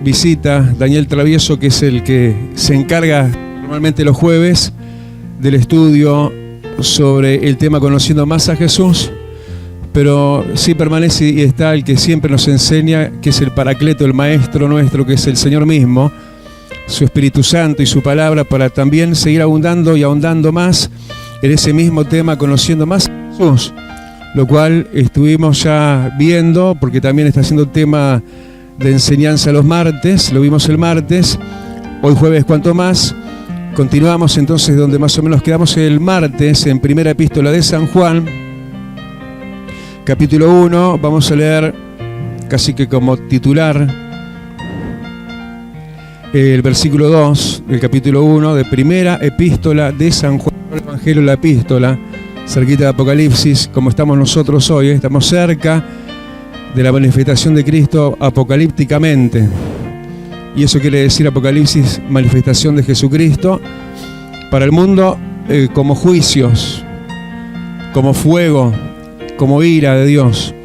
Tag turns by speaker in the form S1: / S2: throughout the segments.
S1: visita Daniel Travieso, que es el que se encarga normalmente los jueves del estudio sobre el tema Conociendo Más a Jesús, pero sí permanece y está el que siempre nos enseña, que es el Paracleto, el Maestro nuestro, que es el Señor mismo, su Espíritu Santo y su palabra, para también seguir abundando y ahondando más en ese mismo tema Conociendo Más a Jesús, lo cual estuvimos ya viendo, porque también está siendo tema de enseñanza los martes, lo vimos el martes, hoy jueves cuanto más. Continuamos entonces donde más o menos quedamos el martes, en primera epístola de San Juan, capítulo 1, vamos a leer casi que como titular el versículo 2 del capítulo 1 de primera epístola de San Juan, el Evangelio, la epístola, cerquita de Apocalipsis, como estamos nosotros hoy, estamos cerca de la manifestación de Cristo apocalípticamente. Y eso quiere decir Apocalipsis, manifestación de Jesucristo para el mundo, como juicios, como fuego, como ira de Dios,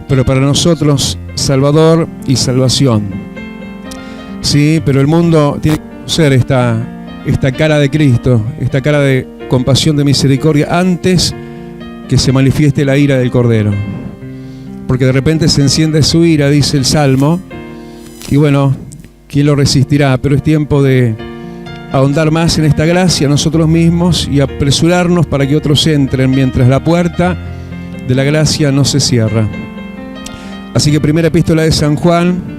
S1: pero para nosotros Salvador y salvación. Sí, pero el mundo tiene que conocer esta cara de Cristo, esta cara de compasión, de misericordia, antes que se manifieste la ira del Cordero. Porque de repente se enciende su ira, dice el Salmo, y bueno, ¿quién lo resistirá? Pero es tiempo de ahondar más en esta gracia nosotros mismos y apresurarnos para que otros entren mientras la puerta de la gracia no se cierra. Así que primera epístola de San Juan,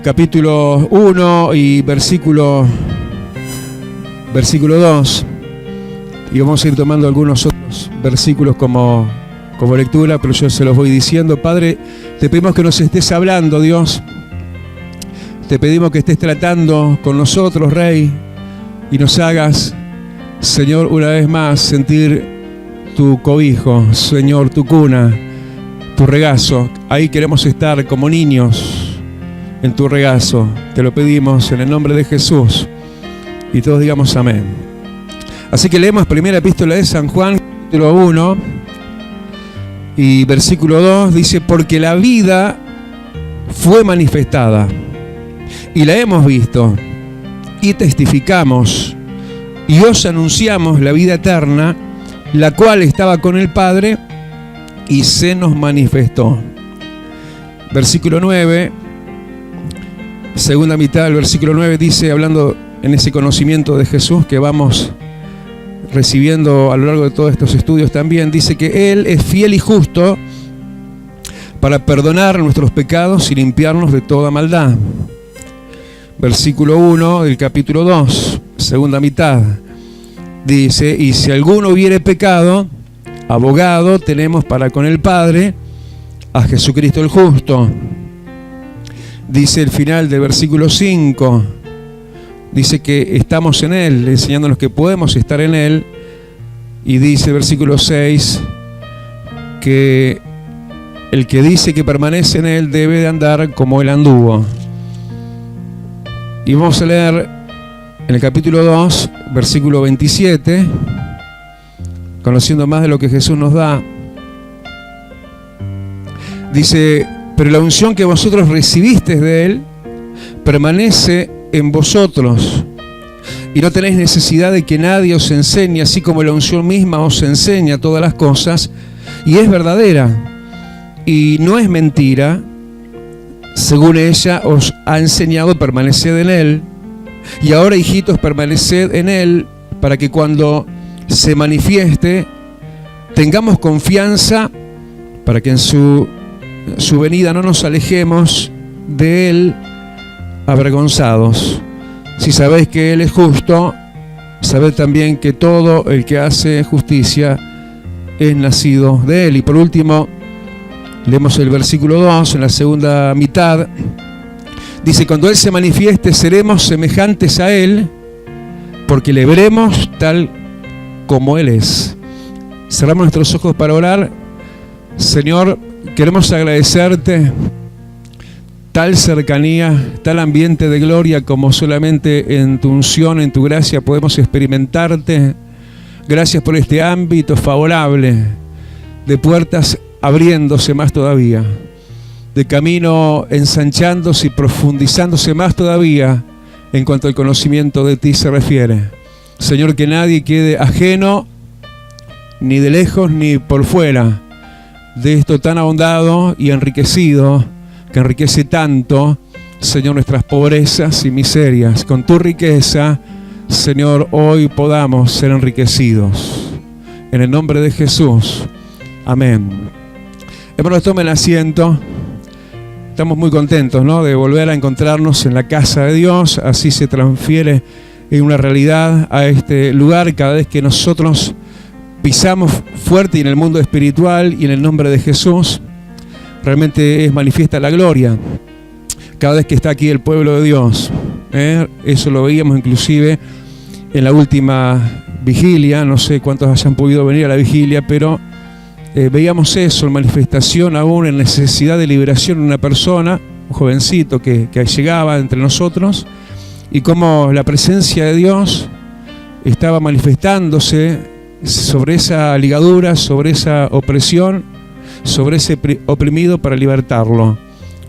S1: capítulo 1 y versículo 2, y vamos a ir tomando algunos otros versículos como lectura, pero yo se los voy diciendo. Padre, te pedimos que nos estés hablando, Dios. Te pedimos que estés tratando con nosotros, Rey, y nos hagas, Señor, una vez más sentir tu cobijo, Señor, tu cuna, tu regazo. Ahí queremos estar como niños en tu regazo. Te lo pedimos en el nombre de Jesús. Y todos digamos amén. Así que leemos primera epístola de San Juan, capítulo 1 y versículo 2, dice: porque la vida fue manifestada y la hemos visto y testificamos y os anunciamos la vida eterna, la cual estaba con el Padre y se nos manifestó. Versículo 9, segunda mitad del versículo 9, dice, hablando en ese conocimiento de Jesús que vamos recibiendo a lo largo de todos estos estudios también, dice que Él es fiel y justo para perdonar nuestros pecados y limpiarnos de toda maldad. Versículo 1 del capítulo 2, segunda mitad, dice: y si alguno hubiere pecado, abogado tenemos para con el Padre, a Jesucristo el justo. Dice el final del versículo 5, dice que estamos en Él, enseñándonos que podemos estar en Él. Y dice el versículo 6 que el que dice que permanece en Él debe de andar como Él anduvo. Y vamos a leer en el capítulo 2, versículo 27, conociendo más de lo que Jesús nos da. Dice: pero la unción que vosotros recibisteis de Él permanece en vosotros, y no tenéis necesidad de que nadie os enseñe, así como la unción misma os enseña todas las cosas, y es verdadera, y no es mentira. Según ella os ha enseñado, permaneced en Él. Y ahora, hijitos, permaneced en Él, para que cuando se manifieste tengamos confianza, para que en su venida no nos alejemos de Él avergonzados. Si sabéis que Él es justo, sabed también que todo el que hace justicia es nacido de Él. Y por último, leemos el versículo 2 en la segunda mitad. Dice: cuando Él se manifieste seremos semejantes a Él, porque le veremos tal como Él es. Cerramos nuestros ojos para orar. Señor, queremos agradecerte tal cercanía, tal ambiente de gloria como solamente en tu unción, en tu gracia podemos experimentarte. Gracias por este ámbito favorable de puertas abriéndose más todavía. de camino ensanchándose y profundizándose más todavía en cuanto al conocimiento de ti se refiere. Señor, que nadie quede ajeno, ni de lejos ni por fuera, de esto tan ahondado y enriquecido, que enriquece tanto, Señor, nuestras pobrezas y miserias. Con tu riqueza, Señor, hoy podamos ser enriquecidos. En el nombre de Jesús. Amén. Hermanos, tomen asiento. Estamos muy contentos, ¿no?, de volver a encontrarnos en la casa de Dios. Así se transfiere en una realidad a este lugar cada vez que nosotros pisamos fuerte en el mundo espiritual y en el nombre de Jesús. Realmente es manifiesta la gloria cada vez que está aquí el pueblo de Dios. Eso lo veíamos inclusive en la última vigilia. No sé cuántos hayan podido venir a la vigilia, pero veíamos eso, en manifestación aún en necesidad de liberación de una persona, un jovencito que llegaba entre nosotros, y cómo la presencia de Dios estaba manifestándose sobre esa ligadura, sobre esa opresión, sobre ese oprimido, para libertarlo,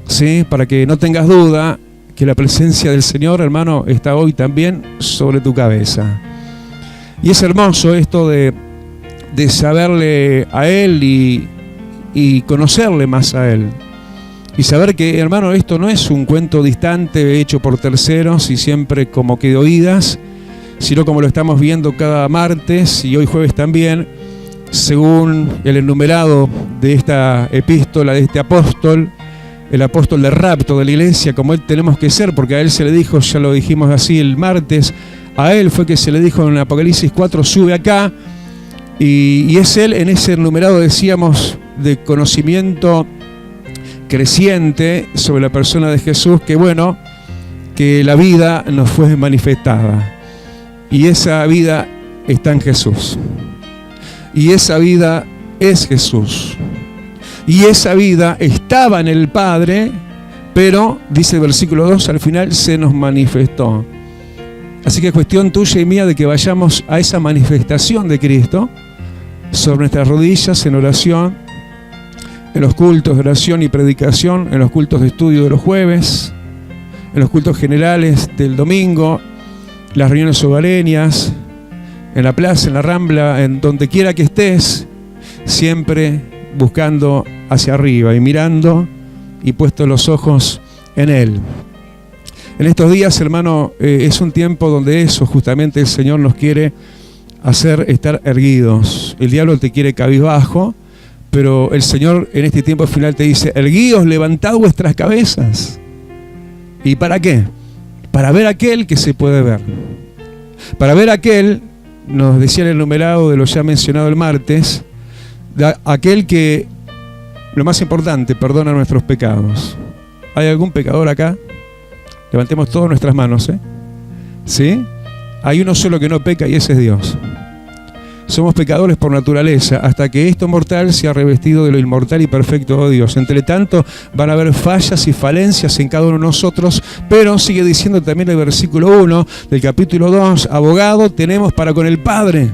S1: ¿sí? Para que no tengas duda que la presencia del Señor, hermano, está hoy también sobre tu cabeza. Y es hermoso esto de saberle a Él y conocerle más a Él. Y saber que, hermano, esto no es un cuento distante hecho por terceros y siempre como que de oídas, sino como lo estamos viendo cada martes y hoy jueves también, según el enumerado de esta epístola, de este apóstol, el apóstol de rapto de la iglesia, como él tenemos que ser, porque a él se le dijo, ya lo dijimos así el martes, a él fue que se le dijo en Apocalipsis 4, sube acá, y es él en ese enumerado, decíamos, de conocimiento creciente sobre la persona de Jesús, que bueno, que la vida nos fue manifestada, y esa vida está en Jesús, y esa vida es Jesús, y esa vida estaba en el Padre, pero, dice el versículo 2, al final se nos manifestó. Así que es cuestión tuya y mía de que vayamos a esa manifestación de Cristo sobre nuestras rodillas en oración, en los cultos de oración y predicación, en los cultos de estudio de los jueves, en los cultos generales del domingo, las reuniones hogareñas, en la plaza, en la Rambla, en donde quiera que estés, siempre buscando hacia arriba y mirando y puestos los ojos en Él. En estos días, hermano, es un tiempo donde eso justamente el Señor nos quiere hacer estar erguidos. El diablo te quiere cabizbajo, pero el Señor en este tiempo final te dice, erguíos, levantad vuestras cabezas. ¿Y para qué? Para ver aquel que se puede ver. Para ver aquel, nos decía el enumerado de lo ya mencionado el martes, aquel que, lo más importante, perdona nuestros pecados. ¿Hay algún pecador acá? Levantemos todas nuestras manos, ¿sí? Hay uno solo que no peca y ese es Dios. Somos pecadores por naturaleza, hasta que esto mortal sea revestido de lo inmortal y perfecto de Dios. Entre tanto, van a haber fallas y falencias en cada uno de nosotros, pero sigue diciendo también el versículo 1 del capítulo 2, abogado tenemos para con el Padre,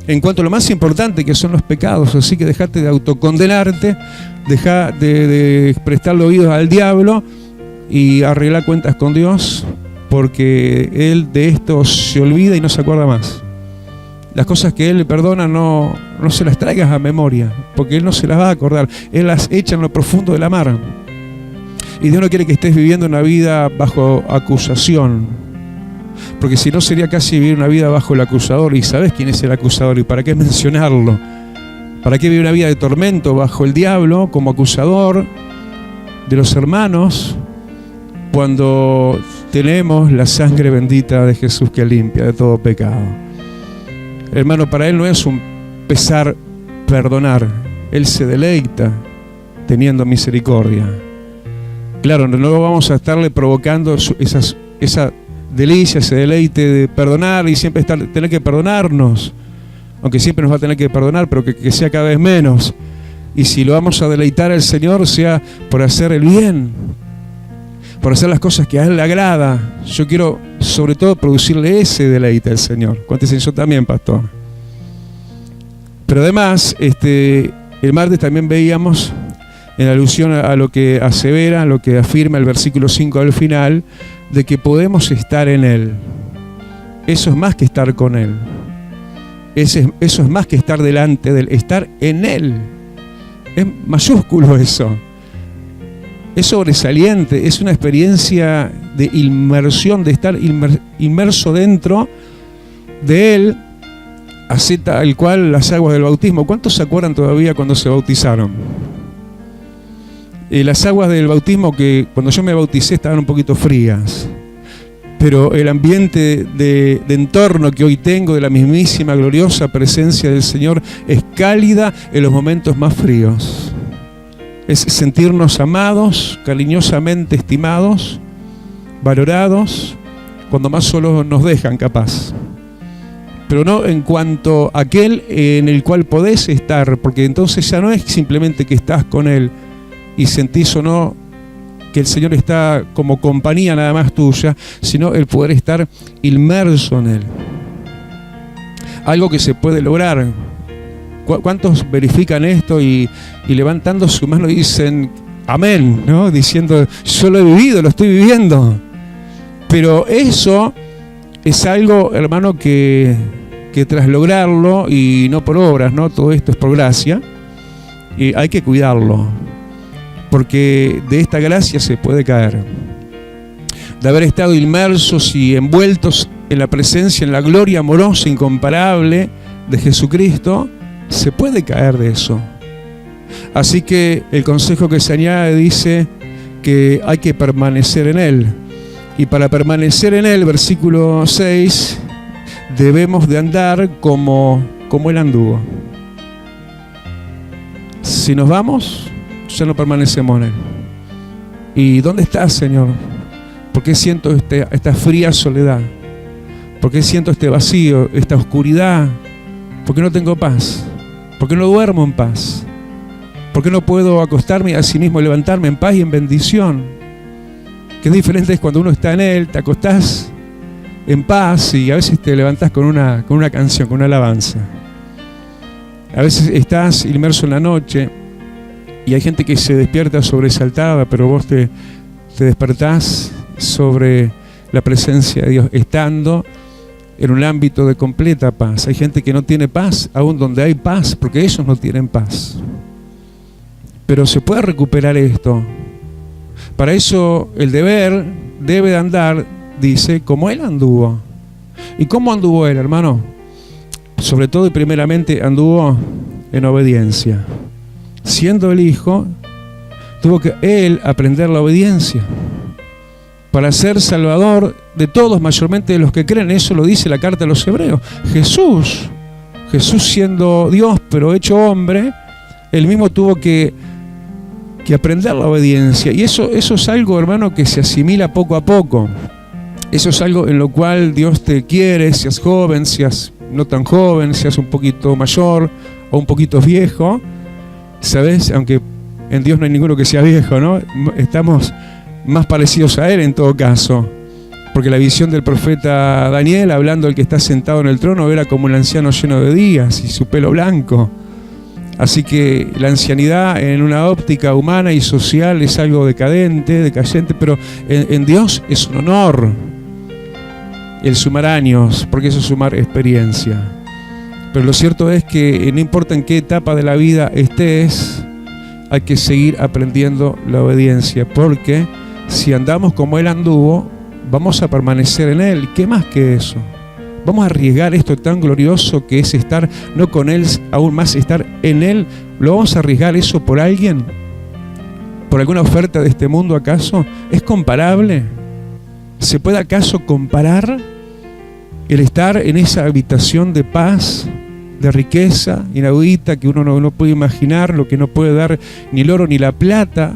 S1: en cuanto a lo más importante que son los pecados. Así que dejate de autocondenarte, deja de prestarle oídos al diablo y arregla cuentas con Dios, porque Él de esto se olvida y no se acuerda más. Las cosas que Él le perdona no se las traigas a memoria, porque Él no se las va a acordar. Él las echa en lo profundo de la mar. Y Dios no quiere que estés viviendo una vida bajo acusación, porque si no sería casi vivir una vida bajo el acusador. Y sabes quién es el acusador y para qué mencionarlo. ¿Para qué vivir una vida de tormento bajo el diablo como acusador de los hermanos, cuando tenemos la sangre bendita de Jesús que limpia de todo pecado? Hermano, para Él no es un pesar perdonar. Él se deleita teniendo misericordia. Claro, no vamos a estarle provocando esa delicia, ese deleite de perdonar y siempre tener que perdonarnos. Aunque siempre nos va a tener que perdonar, pero que sea cada vez menos. Y si lo vamos a deleitar al Señor, sea por hacer el bien, por hacer las cosas que a Él le agrada. Yo quiero, sobre todo, producirle ese deleite al Señor. Cuéntese yo también, pastor. Pero además, el martes también veíamos en alusión a lo que asevera, a lo que afirma el versículo 5 al final, de que podemos estar en Él. Eso es más que estar con Él. Eso es más que estar delante de Él, estar en Él. Es mayúsculo eso. Es sobresaliente, es una experiencia de inmersión, de estar inmerso dentro de Él, así tal cual las aguas del bautismo. ¿Cuántos se acuerdan todavía cuando se bautizaron? Las aguas del bautismo, que cuando yo me bauticé estaban un poquito frías, pero el ambiente de entorno que hoy tengo, de la mismísima gloriosa presencia del Señor, es cálida en los momentos más fríos. Es sentirnos amados, cariñosamente estimados, valorados, cuando más solos nos dejan, capaz. Pero no en cuanto a aquel en el cual podés estar, porque entonces ya no es simplemente que estás con Él y sentís o no que el Señor está como compañía nada más tuya, sino el poder estar inmerso en Él. Algo que se puede lograr. ¿Cuántos verifican esto y levantando su mano dicen amén, ¿no? Diciendo, yo lo he vivido, lo estoy viviendo? Pero eso es algo, hermano, que tras lograrlo, y no por obras, ¿no? Todo esto es por gracia, y hay que cuidarlo, porque de esta gracia se puede caer. De haber estado inmersos y envueltos en la presencia, en la gloria amorosa, incomparable de Jesucristo, se puede caer de eso. Así que el consejo que se añade dice que hay que permanecer en Él. Y para permanecer en Él, versículo 6, debemos de andar como Él anduvo. Si nos vamos, ya no permanecemos en Él. ¿Y dónde estás, Señor? ¿Por qué siento esta fría soledad? ¿Por qué siento este vacío, esta oscuridad? ¿Por qué no tengo paz? ¿Por qué no duermo en paz? ¿Por qué no puedo acostarme y así mismo levantarme en paz y en bendición? Qué diferente es cuando uno está en Él, te acostás en paz y a veces te levantás con una canción, con una alabanza. A veces estás inmerso en la noche y hay gente que se despierta sobresaltada, pero vos te despertás sobre la presencia de Dios, estando en un ámbito de completa paz. Hay gente que no tiene paz, aún donde hay paz, porque ellos no tienen paz. Pero se puede recuperar esto. Para eso el deber debe de andar, dice, como Él anduvo. ¿Y cómo anduvo Él, hermano? Sobre todo y primeramente anduvo en obediencia. Siendo el Hijo, tuvo que Él aprender la obediencia para ser Salvador de todos, mayormente de los que creen. Eso lo dice la carta a los Hebreos. Jesús siendo Dios pero hecho hombre, Él mismo tuvo que aprender la obediencia. Y eso es algo, hermano, que se asimila poco a poco. Eso es algo en lo cual Dios te quiere, seas joven, seas no tan joven, seas un poquito mayor o un poquito viejo. ¿Sabes? Aunque en Dios no hay ninguno que sea viejo, ¿no? Estamos más parecidos a Él en todo caso. Porque la visión del profeta Daniel, hablando del que está sentado en el trono, era como un anciano lleno de días y su pelo blanco. Así que la ancianidad en una óptica humana y social es algo decadente, decayente, pero en Dios es un honor el sumar años, porque eso es sumar experiencia. Pero lo cierto es que no importa en qué etapa de la vida estés, hay que seguir aprendiendo la obediencia, porque si andamos como Él anduvo, vamos a permanecer en Él. ¿Qué más que eso? Vamos a arriesgar esto tan glorioso que es estar no con Él, aún más estar en Él. ¿Lo vamos a arriesgar eso por alguien? ¿Por alguna oferta de este mundo acaso? ¿Es comparable? ¿Se puede acaso comparar el estar en esa habitación de paz, de riqueza inaudita que uno no puede imaginar, lo que no puede dar ni el oro ni la plata,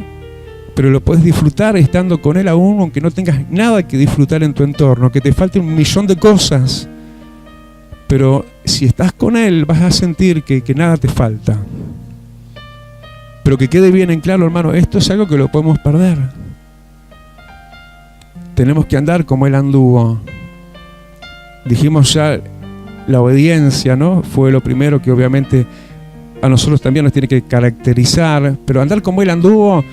S1: pero lo puedes disfrutar estando con Él aún, aunque no tengas nada que disfrutar en tu entorno, que te falte un millón de cosas? Pero si estás con Él vas a sentir que nada te falta. Pero que quede bien en claro, hermano, esto es algo que lo podemos perder. Tenemos que andar como Él anduvo. Dijimos ya, la obediencia, ¿no? Fue lo primero que obviamente a nosotros también nos tiene que caracterizar, pero andar como Él anduvo,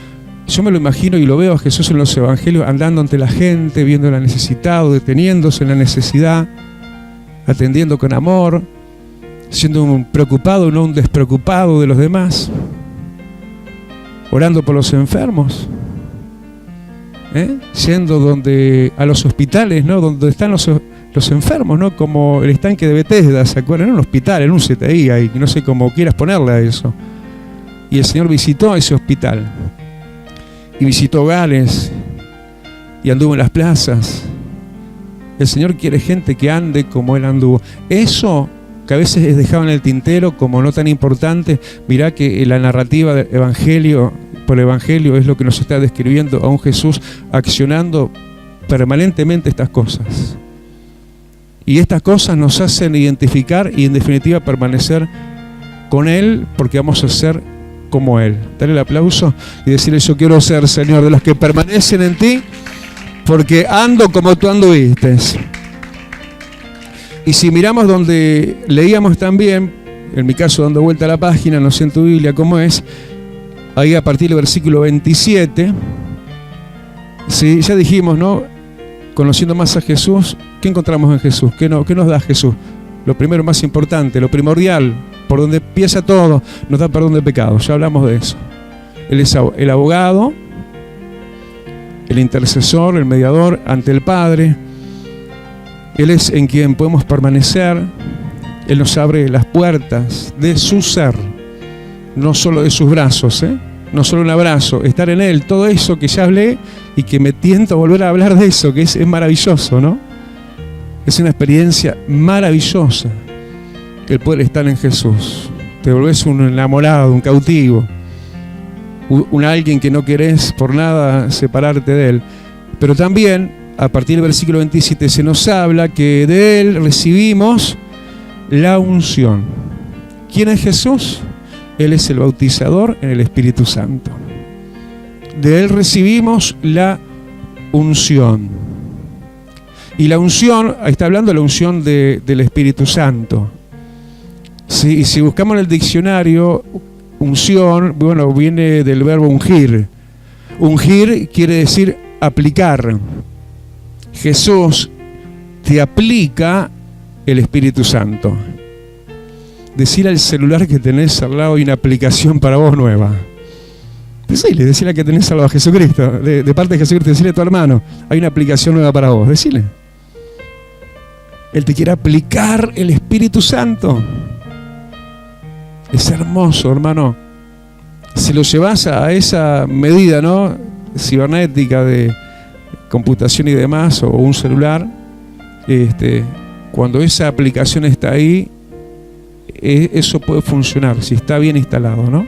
S1: yo me lo imagino y lo veo a Jesús en los evangelios, andando ante la gente, viendo la necesitado, deteniéndose en la necesidad, atendiendo con amor, siendo un preocupado, no un despreocupado de los demás, orando por los enfermos, yendo a los hospitales, ¿no? Donde están los enfermos, ¿no? Como el estanque de Bethesda, ¿se acuerdan? En un hospital, en un CTI, ahí, no sé cómo quieras ponerle a eso. Y el Señor visitó ese hospital, y visitó hogares, y anduvo en las plazas. El Señor quiere gente que ande como Él anduvo. Eso que a veces es dejado en el tintero como no tan importante, mirá que la narrativa del Evangelio, por el Evangelio, es lo que nos está describiendo a un Jesús accionando permanentemente estas cosas. Y estas cosas nos hacen identificar y en definitiva permanecer con Él, porque vamos a ser como Él. Dale el aplauso y decirle: yo quiero ser, Señor, de los que permanecen en ti, porque ando como tú anduviste. Y si miramos donde leíamos también, en mi caso dando vuelta a la página, no sé en tu Biblia cómo es, ahí a partir del versículo 27, sí, ya dijimos, ¿no? Conociendo más a Jesús, ¿qué encontramos en Jesús? ¿Qué nos da Jesús? Lo primero, más importante, lo primordial, por donde empieza todo, nos da perdón de pecados. Ya hablamos de eso. Él es el abogado, el intercesor, el mediador ante el Padre. Él es en quien podemos permanecer. Él nos abre las puertas de su ser, no solo de sus brazos, no solo un abrazo, estar en Él, todo eso que ya hablé y que me tiento a volver a hablar de eso, que es maravilloso, ¿no? Es una experiencia maravillosa el poder estar en Jesús. Te volvés un enamorado, un cautivo, un alguien que no querés por nada separarte de Él. Pero también, a partir del versículo 27, se nos habla que de Él recibimos la unción. ¿Quién es Jesús? Él es el bautizador en el Espíritu Santo. De Él recibimos la unción. Y la unción, ahí está hablando de la unción del Espíritu Santo. Sí, y si buscamos en el diccionario, unción, bueno, viene del verbo ungir. Ungir quiere decir aplicar. Jesús te aplica el Espíritu Santo. Decirle al celular que tenés al lado hay una aplicación para vos nueva. Decile que tenés al lado a Jesucristo, de parte de Jesucristo, decirle a tu hermano, hay una aplicación nueva para vos, decile. Él te quiere aplicar el Espíritu Santo. Es hermoso, hermano. Si lo llevas a esa medida, ¿no?, cibernética de computación y demás, o un celular, cuando esa aplicación está ahí, eso puede funcionar, si está bien instalado, ¿no?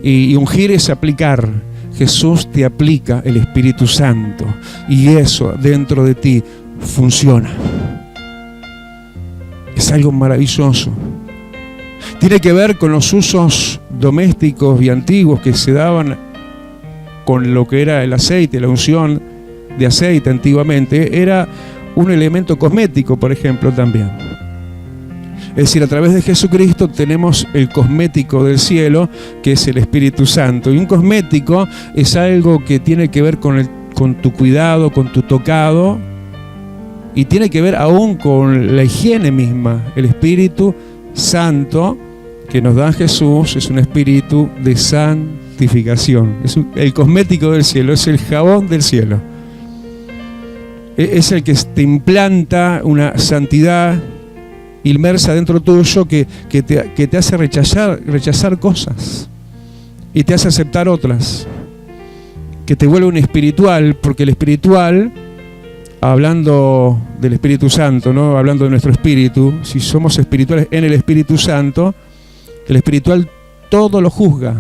S1: Y ungir es aplicar. Jesús te aplica el Espíritu Santo y eso dentro de ti funciona. Es algo maravilloso. Tiene que ver con los usos domésticos y antiguos que se daban con lo que era el aceite, la unción de aceite antiguamente. Era un elemento cosmético, por ejemplo, también. Es decir, a través de Jesucristo tenemos el cosmético del cielo, que es el Espíritu Santo. Y un cosmético es algo que tiene que ver con tu cuidado, con tu tocado, y tiene que ver aún con la higiene misma. El Espíritu Santo que nos da Jesús es un espíritu de santificación. Es el cosmético del cielo, es el jabón del cielo. Es el que te implanta una santidad inmersa dentro tuyo que te hace rechazar cosas y te hace aceptar otras, que te vuelve un espiritual, porque el espiritual, hablando del Espíritu Santo, ¿no?, hablando de nuestro espíritu, si somos espirituales en el Espíritu Santo, el espiritual todo lo juzga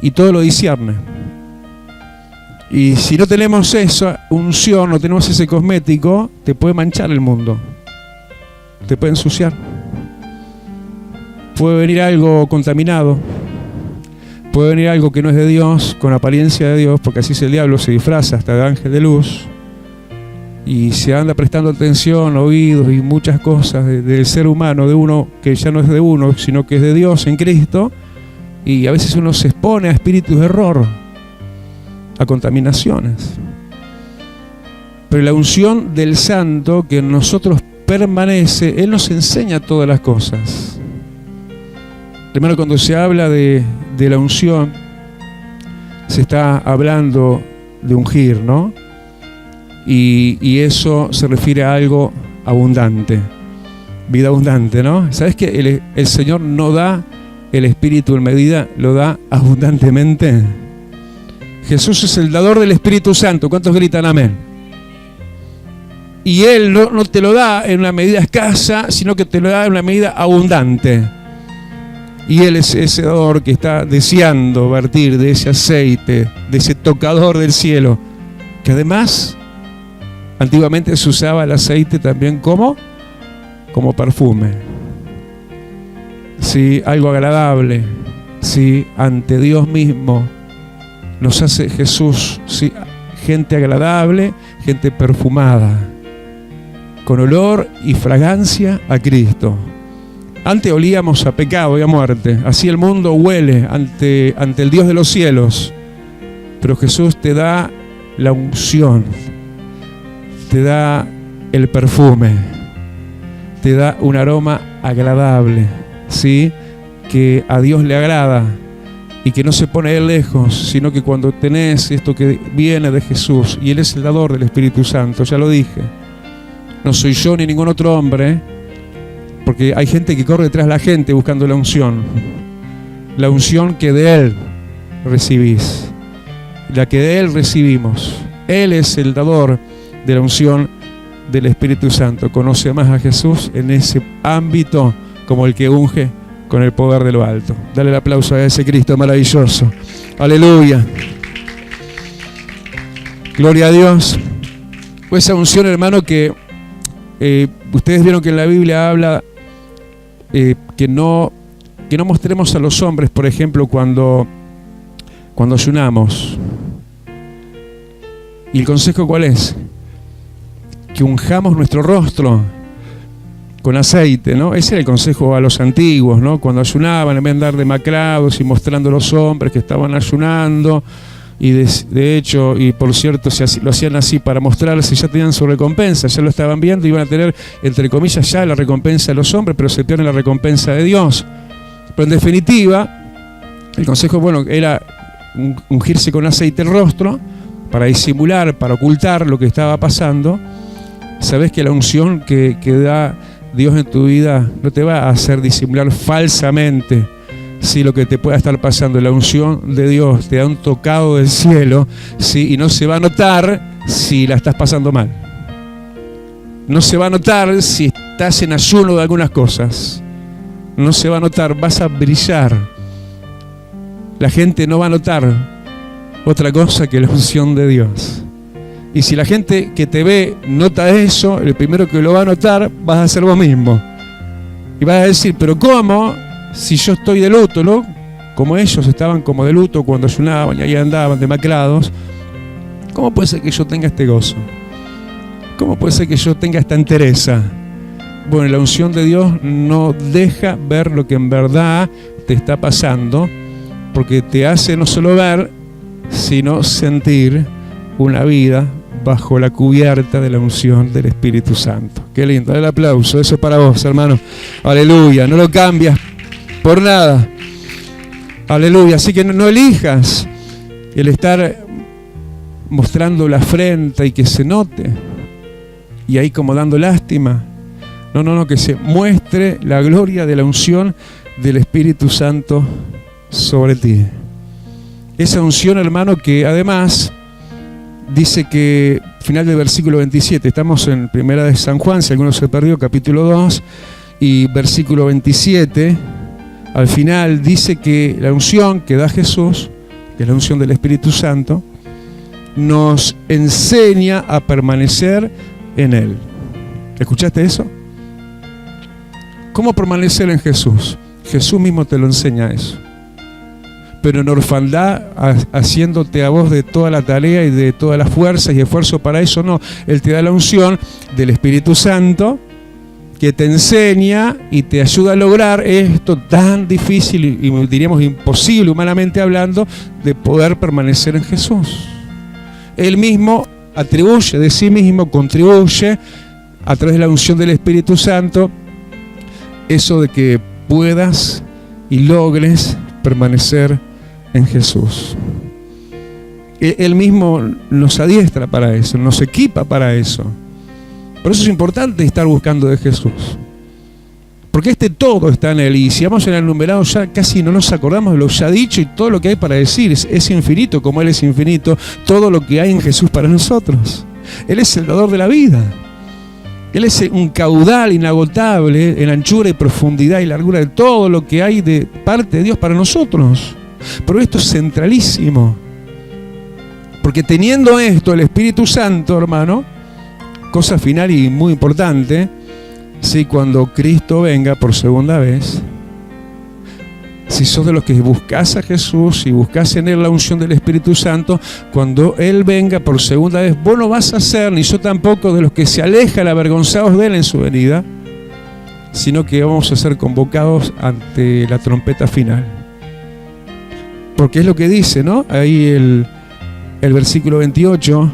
S1: y todo lo discierne. Y si no tenemos esa unción, no tenemos ese cosmético, te puede manchar el mundo, te puede ensuciar, puede venir algo contaminado, puede venir algo que no es de Dios, con apariencia de Dios, porque así es el diablo, se disfraza hasta de ángel de luz, y se anda prestando atención, oídos y muchas cosas del ser humano, de uno que ya no es de uno, sino que es de Dios en Cristo, y a veces uno se expone a espíritus de error, a contaminaciones. Pero la unción del Santo que en nosotros permanece, Él nos enseña todas las cosas. Hermano, cuando se habla de la unción, se está hablando de ungir, ¿no? Y eso se refiere a algo abundante, vida abundante, ¿no? ¿Sabes que el Señor no da el Espíritu en medida, lo da abundantemente? Jesús es el dador del Espíritu Santo. ¿Cuántos gritan amén? Y Él no te lo da en una medida escasa, sino que te lo da en una medida abundante. Y Él es ese dador que está deseando vertir de ese aceite, de ese tocador del cielo, que además antiguamente se usaba el aceite también como perfume. Sí, algo agradable, sí, ante Dios mismo nos hace Jesús, sí, gente agradable, gente perfumada, con olor y fragancia a Cristo. Antes olíamos a pecado y a muerte, así el mundo huele ante el Dios de los cielos, pero Jesús te da la unción, te da el perfume, te da un aroma agradable, ¿sí? Que a Dios le agrada y que no se pone de lejos, sino que cuando tenés esto que viene de Jesús, y Él es el dador del Espíritu Santo, ya lo dije, no soy yo ni ningún otro hombre, porque hay gente que corre detrás de la gente buscando la unción que de Él recibís, la que de Él recibimos. Él es el dador de la unción del Espíritu Santo. Conoce más a Jesús en ese ámbito como el que unge con el poder de lo alto. Dale el aplauso a ese Cristo maravilloso. Aleluya. Gloria a Dios. Pues esa unción, hermano, que ustedes vieron que en la Biblia habla que no mostremos a los hombres, por ejemplo, cuando ayunamos. ¿Y el consejo cuál es? Que unjamos nuestro rostro con aceite, ¿no? Ese era el consejo a los antiguos, ¿no? Cuando ayunaban, en vez de andar demacrados y mostrando a los hombres que estaban ayunando, y de hecho, y por cierto, lo hacían así para mostrarse, ya tenían su recompensa, ya lo estaban viendo, iban a tener, entre comillas, ya la recompensa de los hombres, pero se pierde la recompensa de Dios. Pero en definitiva, el consejo, bueno, era ungirse con aceite el rostro para disimular, para ocultar lo que estaba pasando. Sabes que la unción que da Dios en tu vida no te va a hacer disimular falsamente si lo que te pueda estar pasando. La unción de Dios te da un tocado del cielo, ¿sí? Y no se va a notar si la estás pasando mal. No se va a notar si estás en ayuno de algunas cosas. No se va a notar, vas a brillar. La gente no va a notar otra cosa que la unción de Dios. Y si la gente que te ve nota eso, el primero que lo va a notar vas a ser vos mismo. Y vas a decir, pero ¿cómo? Si yo estoy de luto, ¿no? Como ellos estaban como de luto cuando ayunaban y ahí andaban demacrados, ¿cómo puede ser que yo tenga este gozo? ¿Cómo puede ser que yo tenga esta entereza? Bueno, la unción de Dios no deja ver lo que en verdad te está pasando, porque te hace no solo ver, sino sentir una vida bajo la cubierta de la unción del Espíritu Santo. Qué lindo, dale el aplauso, eso es para vos, hermano. Aleluya, no lo cambias por nada. Aleluya, así que no elijas el estar mostrando la frente y que se note, y ahí como dando lástima. No, que se muestre la gloria de la unción del Espíritu Santo sobre ti. Esa unción, hermano, que además dice que, final del versículo 27, estamos en Primera de San Juan, si alguno se perdió, capítulo 2, y versículo 27, al final dice que la unción que da Jesús, que es la unción del Espíritu Santo, nos enseña a permanecer en Él. ¿Escuchaste eso? ¿Cómo permanecer en Jesús? Jesús mismo te lo enseña eso. pero en orfandad, haciéndote a vos de toda la tarea y de todas las fuerzas y esfuerzo para eso, no. Él te da la unción del Espíritu Santo, que te enseña y te ayuda a lograr esto tan difícil y diríamos imposible humanamente hablando, de poder permanecer en Jesús. Él mismo atribuye de sí mismo, contribuye a través de la unción del Espíritu Santo eso de que puedas y logres permanecer en Jesús. Él mismo nos adiestra para eso, nos equipa para eso. Por eso es importante estar buscando de Jesús, porque todo está en Él, y si vamos en el numerado ya casi no nos acordamos de lo ya dicho y todo lo que hay para decir. Es infinito, como Él es infinito, todo lo que hay en Jesús para nosotros. Él es el dador de la vida. Él es un caudal inagotable en anchura y profundidad y largura de todo lo que hay de parte de Dios para nosotros. Pero esto es centralísimo, porque teniendo esto, el Espíritu Santo, hermano, cosa final y muy importante, si cuando Cristo venga por segunda vez, si sos de los que buscás a Jesús y buscás en Él la unción del Espíritu Santo, cuando Él venga por segunda vez, vos no vas a ser, ni yo tampoco, de los que se alejan avergonzados de Él en su venida, sino que vamos a ser convocados ante la trompeta final. Porque es lo que dice, ¿no? Ahí el versículo 28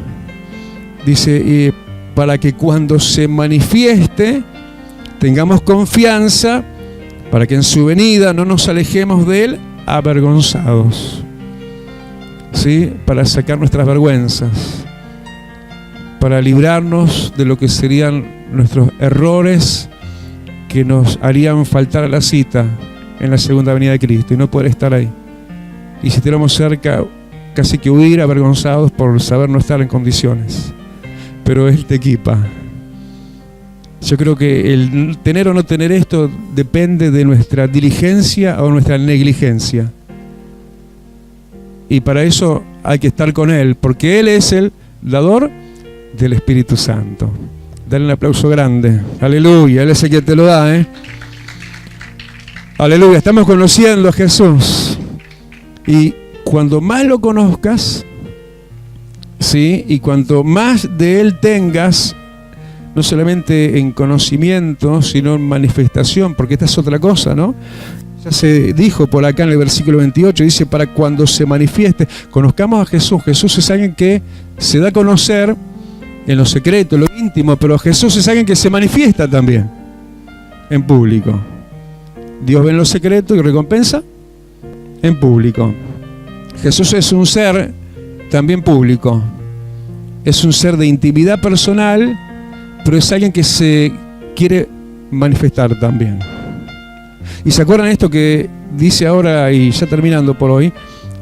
S1: dice, para que cuando se manifieste tengamos confianza, para que en su venida no nos alejemos de Él avergonzados, ¿sí? Para sacar nuestras vergüenzas, para librarnos de lo que serían nuestros errores que nos harían faltar a la cita en la segunda venida de Cristo y no poder estar ahí. Y si tenemos cerca, casi que huir avergonzados por saber no estar en condiciones. Pero Él te equipa. Yo creo que el tener o no tener esto depende de nuestra diligencia o nuestra negligencia. Y para eso hay que estar con Él, porque Él es el dador del Espíritu Santo. Dale un aplauso grande. Aleluya, Él es el que te lo da, ¿eh? Aleluya, estamos conociendo a Jesús. Y cuando más lo conozcas, ¿sí? Y cuanto más de Él tengas, no solamente en conocimiento, sino en manifestación, porque esta es otra cosa, ¿no? Ya se dijo por acá en el versículo 28, dice, para cuando se manifieste, conozcamos a Jesús. Jesús es alguien que se da a conocer en lo secreto, en lo íntimo, pero Jesús es alguien que se manifiesta también en público. Dios ve en lo secreto y recompensa en público. Jesús es un ser también público. Es un ser de intimidad personal, pero es alguien que se quiere manifestar también. ¿Y se acuerdan esto que dice ahora, y ya terminando por hoy,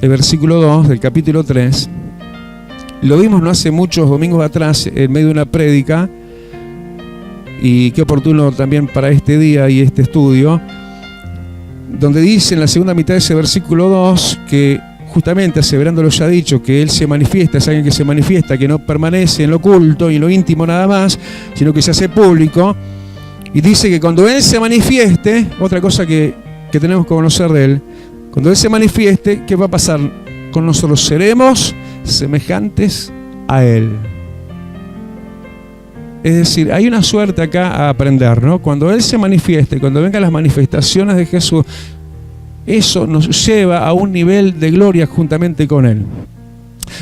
S1: el versículo 2 del capítulo 3? Lo vimos no hace muchos domingos atrás en medio de una prédica, y qué oportuno también para este día y este estudio, donde dice en la segunda mitad de ese versículo 2 que justamente aseverando lo ya dicho, que Él se manifiesta, es alguien que se manifiesta, que no permanece en lo oculto y en lo íntimo nada más, sino que se hace público. Y dice que cuando Él se manifieste, otra cosa que tenemos que conocer de Él, cuando Él se manifieste, ¿qué va a pasar con nosotros? Seremos semejantes a Él. Es decir, hay una suerte acá a aprender, ¿no? Cuando Él se manifieste, cuando vengan las manifestaciones de Jesús, eso nos lleva a un nivel de gloria juntamente con Él.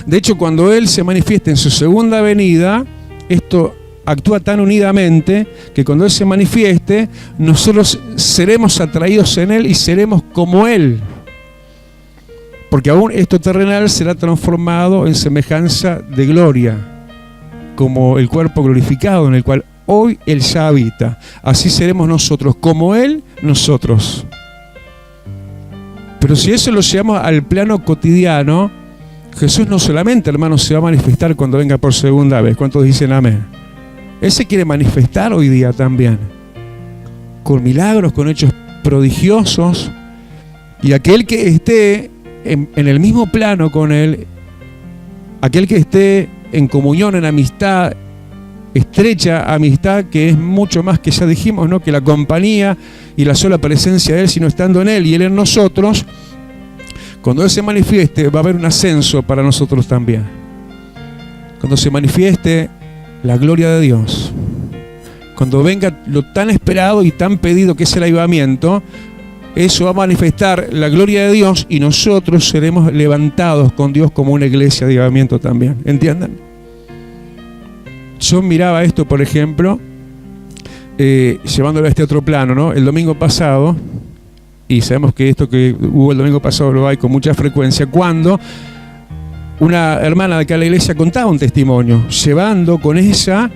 S1: De hecho, cuando Él se manifieste en su segunda venida, esto actúa tan unidamente que cuando Él se manifieste, nosotros seremos atraídos en Él y seremos como Él. Porque aún esto terrenal será transformado en semejanza de gloria, como el cuerpo glorificado en el cual hoy Él ya habita. Así seremos nosotros, como Él, nosotros. Pero si eso lo llevamos al plano cotidiano, Jesús no solamente, hermanos, se va a manifestar cuando venga por segunda vez. ¿Cuántos dicen amén? Él se quiere manifestar hoy día también, con milagros, con hechos prodigiosos. Y aquel que esté en el mismo plano con Él, aquel que esté en comunión, en amistad, estrecha amistad, que es mucho más que ya dijimos, ¿no? Que la compañía y la sola presencia de Él, sino estando en Él y Él en nosotros, Cuando Él se manifieste, va a haber un ascenso para nosotros también. Cuando se manifieste la gloria de Dios, cuando venga lo tan esperado y tan pedido que es el avivamiento, eso va a manifestar la gloria de Dios y nosotros seremos levantados con Dios como una iglesia de avivamiento también. ¿Entienden? Yo miraba esto, por ejemplo, llevándolo a este otro plano, ¿no? El domingo pasado, y sabemos que esto que hubo el domingo pasado lo hay con mucha frecuencia, cuando una hermana de acá de la iglesia contaba un testimonio, llevando con ella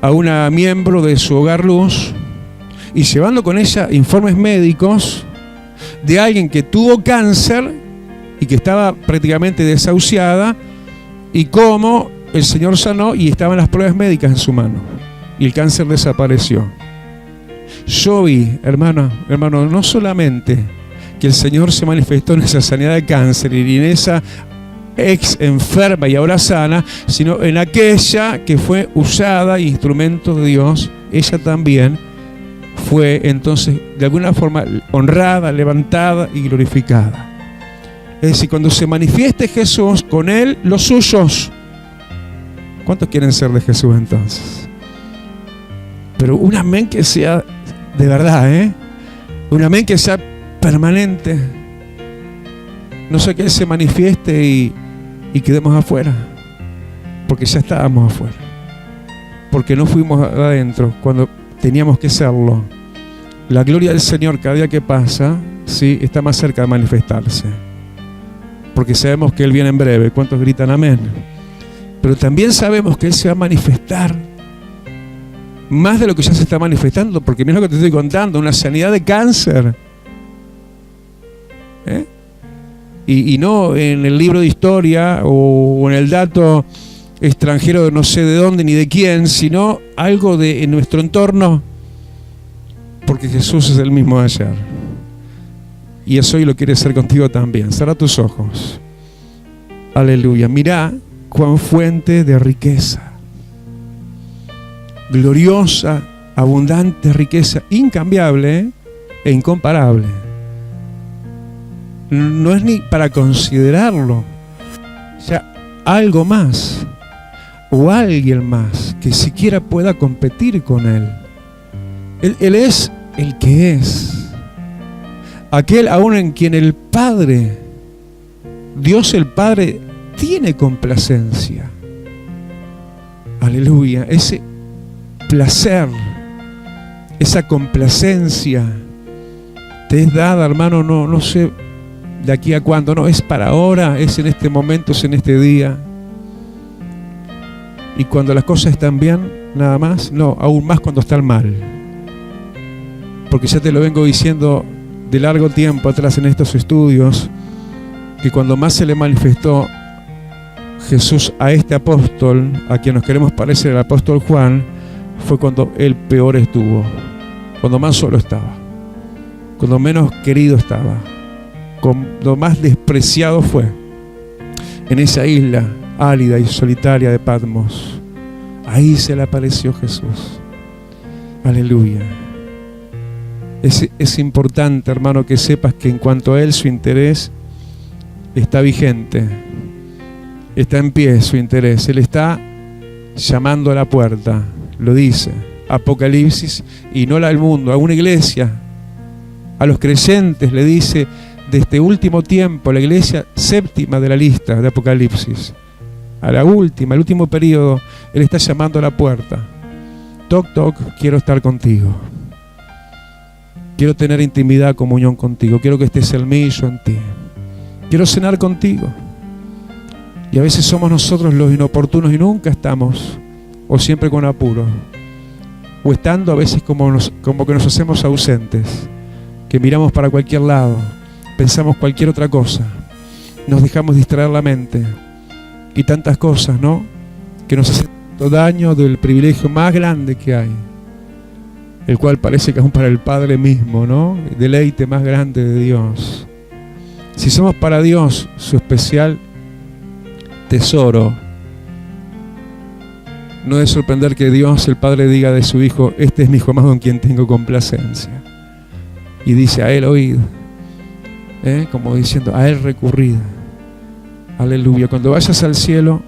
S1: a una miembro de su Hogar Luz y llevando con ella informes médicos de alguien que tuvo cáncer y que estaba prácticamente desahuciada, y cómo el Señor sanó y estaban las pruebas médicas en su mano y el cáncer desapareció. Yo vi, hermano, no solamente que el Señor se manifestó en esa sanidad de cáncer y en esa ex enferma y ahora sana, sino en aquella que fue usada, instrumento de Dios. Ella también fue entonces de alguna forma honrada, levantada y glorificada. Es decir, cuando se manifieste Jesús, con Él los suyos. ¿Cuántos quieren ser de Jesús entonces? Pero un amén que sea de verdad, un amén que sea permanente. No sé que Él se manifieste y quedemos afuera, porque ya estábamos afuera, porque no fuimos adentro cuando teníamos que serlo. La gloria del Señor cada día que pasa, sí, está más cerca de manifestarse, porque sabemos que Él viene en breve. ¿Cuántos gritan amén? Pero también sabemos que Él se va a manifestar más de lo que ya se está manifestando, porque mira lo que te estoy contando, una sanidad de cáncer, y no en el libro de historia o en el dato extranjero de no sé de dónde ni de quién, sino algo de en nuestro entorno, porque Jesús es el mismo de ayer y eso hoy lo quiere ser contigo también. Cierra tus ojos. Aleluya. Mirá cuán fuente de riqueza, gloriosa, abundante riqueza, incambiable e incomparable. No es ni para considerarlo. O sea, algo más o alguien más que siquiera pueda competir con Él. Él es el que es. Aquel aún en quien el Padre, Dios el Padre, tiene complacencia. Aleluya. Ese placer, esa complacencia te es dada, hermano, no sé de aquí a cuándo, no, es para ahora, es en este momento, es en este día. Y cuando las cosas están bien, nada más, no, aún más cuando están mal. Porque ya te lo vengo diciendo de largo tiempo atrás en estos estudios, que cuando más se le manifestó Jesús a este apóstol, a quien nos queremos parecer el apóstol Juan, fue cuando él peor estuvo, cuando más solo estaba, cuando menos querido estaba, cuando más despreciado fue, en esa isla árida y solitaria de Patmos. Ahí se le apareció Jesús. Aleluya. Es importante, hermano, que sepas que en cuanto a Él, su interés está vigente, está en pie su interés. Él está llamando a la puerta, lo dice Apocalipsis, y no al mundo, a una iglesia, a los creyentes, le dice, de este último tiempo, la iglesia séptima de la lista de Apocalipsis, a la última, el último periodo. Él está llamando a la puerta. Toc, toc, quiero estar contigo. Quiero tener intimidad, comunión contigo. Quiero que estés en mí y yo en ti. Quiero cenar contigo. Y a veces somos nosotros los inoportunos y nunca estamos, o siempre con apuro, o estando a veces como que nos hacemos ausentes, que miramos para cualquier lado, pensamos cualquier otra cosa, nos dejamos distraer la mente y tantas cosas, ¿no?, que nos hacen tanto daño del privilegio más grande que hay, el cual parece que aún para el Padre mismo, ¿no?, el deleite más grande de Dios. Si somos para Dios su especial tesoro, no debe sorprender que Dios, el Padre, diga de su Hijo: este es mi Hijo amado en quien tengo complacencia. Y dice a Él: oíd. como diciendo, a Él recurrid. Aleluya. Cuando vayas al cielo,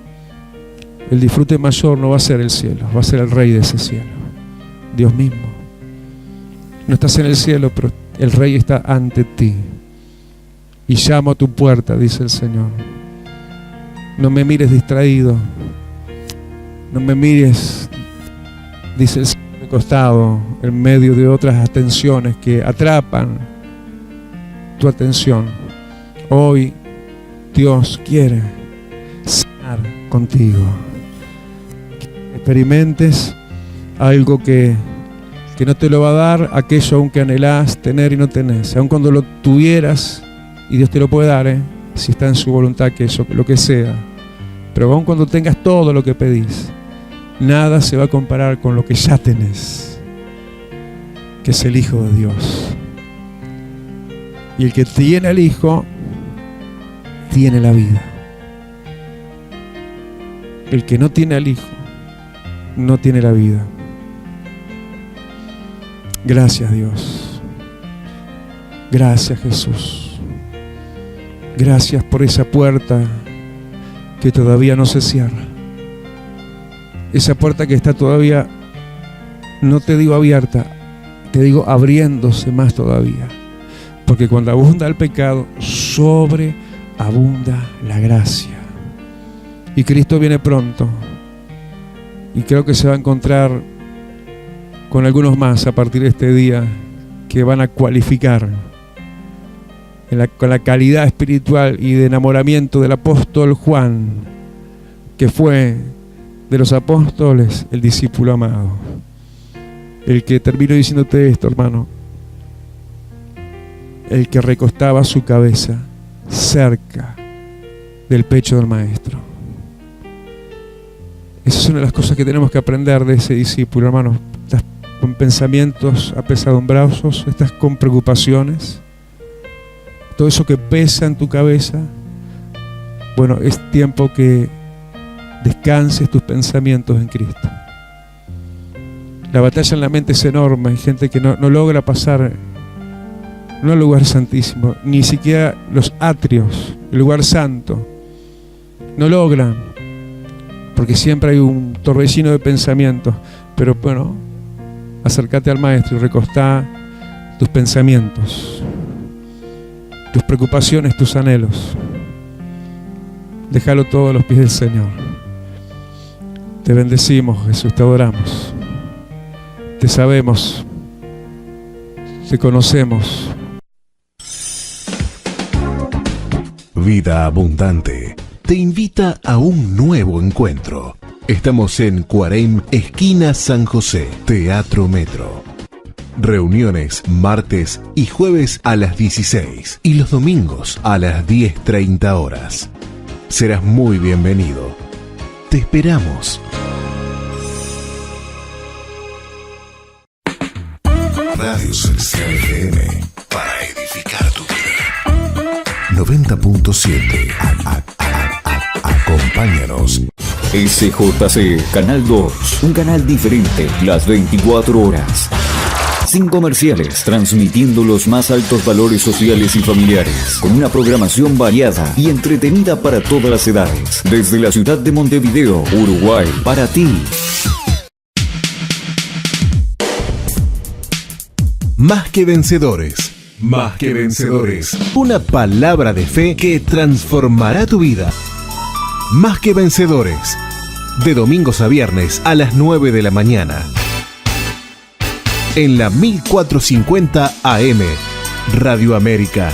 S1: el disfrute mayor no va a ser el cielo, va a ser el Rey de ese cielo, Dios mismo. No estás en el cielo, pero el Rey está ante ti. Y llamo a tu puerta, dice el Señor. No me mires distraído. No me mires, dice el Señor, de costado, en medio de otras atenciones que atrapan tu atención. Hoy Dios quiere cenar contigo. Que experimentes algo que no te lo va a dar aquello aún que anhelás tener y no tenés. Aun cuando lo tuvieras, y Dios te lo puede dar, si está en su voluntad, que eso, lo que sea. Pero aun cuando tengas todo lo que pedís, nada se va a comparar con lo que ya tenés, que es el Hijo de Dios. Y el que tiene al Hijo, tiene la vida. El que no tiene al Hijo, no tiene la vida. Gracias, Dios. Gracias, Jesús. Gracias por esa puerta que todavía no se cierra. Esa puerta que está todavía, no te digo abierta, te digo abriéndose más todavía. Porque cuando abunda el pecado, sobreabunda la gracia. Y Cristo viene pronto. Y creo que se va a encontrar con algunos más a partir de este día que van a cualificar con la calidad espiritual y de enamoramiento del apóstol Juan, que fue de los apóstoles el discípulo amado. El que terminó diciéndote esto, hermano. El que recostaba su cabeza cerca del pecho del Maestro. Esa es una de las cosas que tenemos que aprender de ese discípulo, hermano. Estás con pensamientos apesadumbrados, estás con preocupaciones, todo eso que pesa en tu cabeza. Bueno, es tiempo que descanses tus pensamientos en Cristo. La batalla en la mente es enorme. Hay gente que no logra pasar, no al lugar santísimo, ni siquiera los atrios, el lugar santo. No logran, porque siempre hay un torbellino de pensamientos. Pero bueno, acércate al Maestro y recostá tus pensamientos, tus preocupaciones, tus anhelos. Déjalo todo a los pies del Señor. Te bendecimos, Jesús, te adoramos. Te sabemos, te conocemos.
S2: Vida Abundante te invita a un nuevo encuentro. Estamos en Cuarem, esquina San José, Teatro Metro. Reuniones martes y jueves a las 16 y los domingos a las 10:30 horas. Serás muy bienvenido. Te esperamos. Radio Celestial FM, para edificar tu vida. 90.7. Acompáñanos.
S3: SJC, Canal 2, un canal diferente, las 24 horas. Sin comerciales, transmitiendo los más altos valores sociales y familiares, con una programación variada y entretenida para todas las edades. Desde la ciudad de Montevideo, Uruguay, para ti.
S2: Más que vencedores. Más que vencedores. Una palabra de fe que transformará tu vida. Más que vencedores. De domingos a viernes a las 9 de la mañana. En la 1450 AM, Radio América.